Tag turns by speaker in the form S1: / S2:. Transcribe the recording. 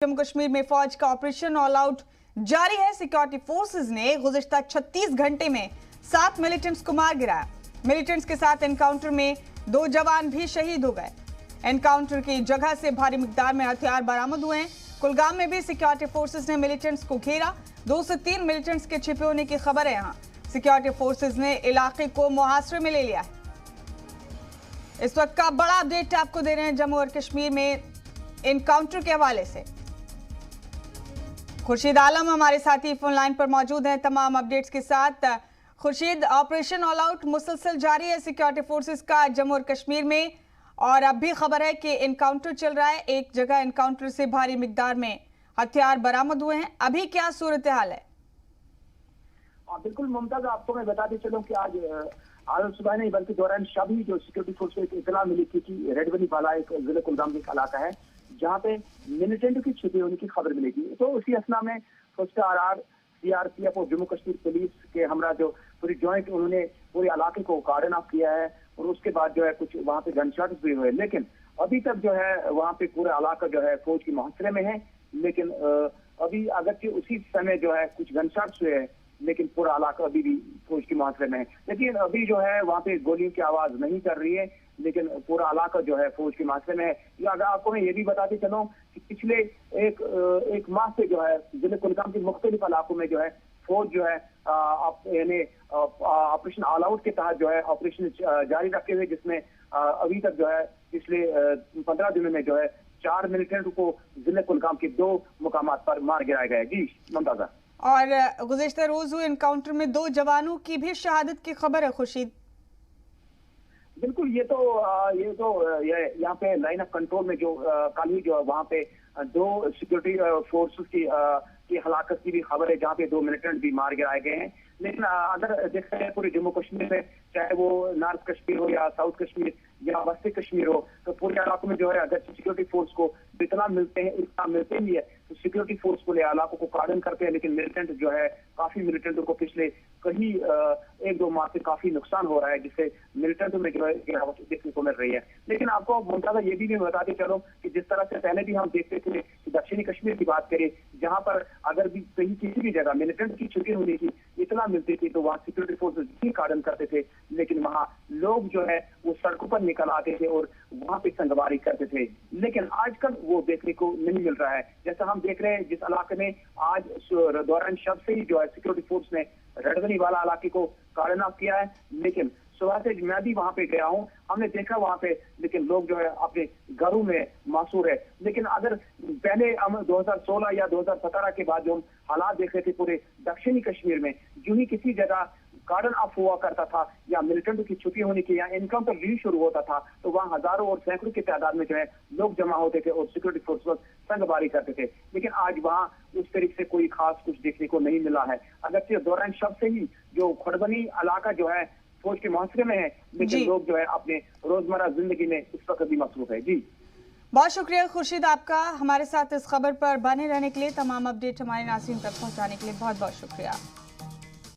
S1: जम्मू कश्मीर में फौज का ऑपरेशन ऑल आउट जारी है। सिक्योरिटी फोर्सेस ने गुज़िश्ता 36 घंटे में 7 मिलिटेंट्स को मार गिराया। मिलिटेंट्स के साथ एनकाउंटर में 2 जवान भी शहीद हो गए। एनकाउंटर की जगह से भारी मिकदार में हथियार बरामद हुए हैं। कुलगाम में भी सिक्योरिटी फोर्सेस ने मिलिटेंट्स को घेरा। 2 से 3 मिलिटेंट्स के छिपे होने की खबर है। यहाँ सिक्योरिटी फोर्सेस ने इलाके को मुहासरे में ले लिया है। इस वक्त का बड़ा अपडेट आपको दे रहे हैं जम्मू और कश्मीर में एनकाउंटर के हवाले से। खुर्शीद आलम हमारे साथी फोन लाइन पर मौजूद हैं तमाम अपडेट्स के साथ। खुर्शीद, ऑपरेशन ऑल आउट मुसलसल जारी है सिक्योरिटी फोर्सेस का जम्मू और कश्मीर में, और अब भी खबर है कि एनकाउंटर चल रहा है। एक जगह एनकाउंटर से भारी मिकदार में हथियार बरामद हुए हैं। अभी क्या सूरत हाल है?
S2: बिल्कुल मुमताज, आपको मैं बताते चलूं कि आज सुबह नहीं बल्कि दौरान शब ही जो सिक्योरिटी फोर्स को एक इतला मिली थी कि रेडबनी वाला एक जिले कुलगाम का इलाका है जहाँ पे मिलिटेंट की छिपी होने की खबर मिली थी। तो उसी असना में फर्स्ट आरआर, सीआरपीएफ और जम्मू कश्मीर पुलिस के हमरा जो पूरी जॉइंट उन्होंने पूरे इलाके को गार्डन ऑफ किया है, और उसके बाद जो है कुछ वहाँ पे गनशॉट्स भी हुए। लेकिन अभी तक जो है वहाँ पे पूरा इलाका जो है फौज के मुहासरे में है। लेकिन अभी अगरचे उसी समय जो है कुछ गनशॉट्स हुए हैं, लेकिन पूरा इलाका अभी भी फौज के मुहासरे में है। लेकिन अभी जो है वहाँ पे गोलियों की आवाज नहीं कर रही है, लेकिन पूरा इलाका जो है फौज के मुहासरे में है। अगर आपको मैं ये भी बताते चलूं कि पिछले एक माह से जो है जिले कुलगाम के मुख्तलिफ इलाकों में जो है फौज जो है यानी ऑपरेशन ऑल आउट के तहत जो है ऑपरेशन जारी रखे हुए, जिसमें अभी तक जो है पिछले 15 दिनों में जो है 4 मिलिटेंट को जिले कुलगाम के 2 मुकामात पर मार गिराया गया है। जी मुमताजा,
S1: और गुज़िश्ता रोज हुए एनकाउंटर में 2 जवानों की भी शहादत की खबर है। खुर्शीद,
S2: बिल्कुल, ये यहाँ पे लाइन ऑफ कंट्रोल में जो कल ही जो वहाँ पे 2 सिक्योरिटी फोर्सेस की हलाकत की भी खबर है, जहाँ पे 2 मिलिटेंट भी मार गिराए गए हैं। लेकिन अगर देखते हैं पूरे जम्मू कश्मीर में, चाहे वो नॉर्थ कश्मीर हो या साउथ कश्मीर या वेस्ट कश्मीर हो, तो पूरे इलाकों में जो है अगर सिक्योरिटी फोर्स को इतना मिलते ही है तो सिक्योरिटी फोर्स पूरे इलाकों को गार्डन करते हैं। लेकिन मिलिटेंट जो है काफी मिलिटेंटों को पिछले कहीं 1-2 माह से काफी नुकसान हो रहा है, जिससे मिलिटेंटों में जो है गिरावट देखने को मिल रही है। लेकिन आपको मुमताजा ये भी बताते चलो कि जिस तरह से पहले भी हम देखते थे कि दक्षिणी कश्मीर की बात करें, जहाँ पर अगर भी कहीं किसी भी जगह मिलिटेंट की छुट्टी होने की इतना मिलती थी तो वहाँ सिक्योरिटी फोर्सेस भी गार्डन करते थे। लेकिन वहाँ लोग जो है वो सड़कों पर निकल आते थे और वहाँ पे संगवारी करते थे। लेकिन आजकल वो देखने को नहीं मिल रहा है। जैसा हम देख रहे हैं जिस इलाके में आज दौरान शब से ही जो है सिक्योरिटी फोर्स ने रेडबनी वाला इलाके को गार्डन ऑफ किया है। लेकिन सुबह से मैं भी वहाँ पे गया हूँ, हमने देखा वहाँ पे, लेकिन लोग जो है अपने घरों में मासूर है। लेकिन अगर पहले हम 2016 या 2017 के बाद जो हम हालात देख रहे थे पूरे दक्षिणी कश्मीर में, जो ही किसी जगह गार्डन ऑफ हुआ करता था या मिलिटेंट की छुट्टी होने की या एनकाउंटर री शुरू होता था, तो वहाँ हजारों और सैकड़ों की तादाद में जो है लोग जमा होते थे और सिक्योरिटी फोर्स पर संगवारी करते थे। लेकिन आज वहाँ उस तरीके से कोई खास कुछ देखने को नहीं मिला है। अगर दौरान शब से ही जो खुरबनी इलाका जो है फौज के मुहासरे में है, लेकिन लोग जो है अपने रोजमर्रा जिंदगी में इस वक्त भी मसरूफ है। जी
S1: बहुत शुक्रिया खुर्शीद आपका हमारे साथ इस खबर पर बने रहने के लिए। तमाम अपडेट हमारे नाज़रीन तक पहुंचाने के लिए बहुत बहुत शुक्रिया।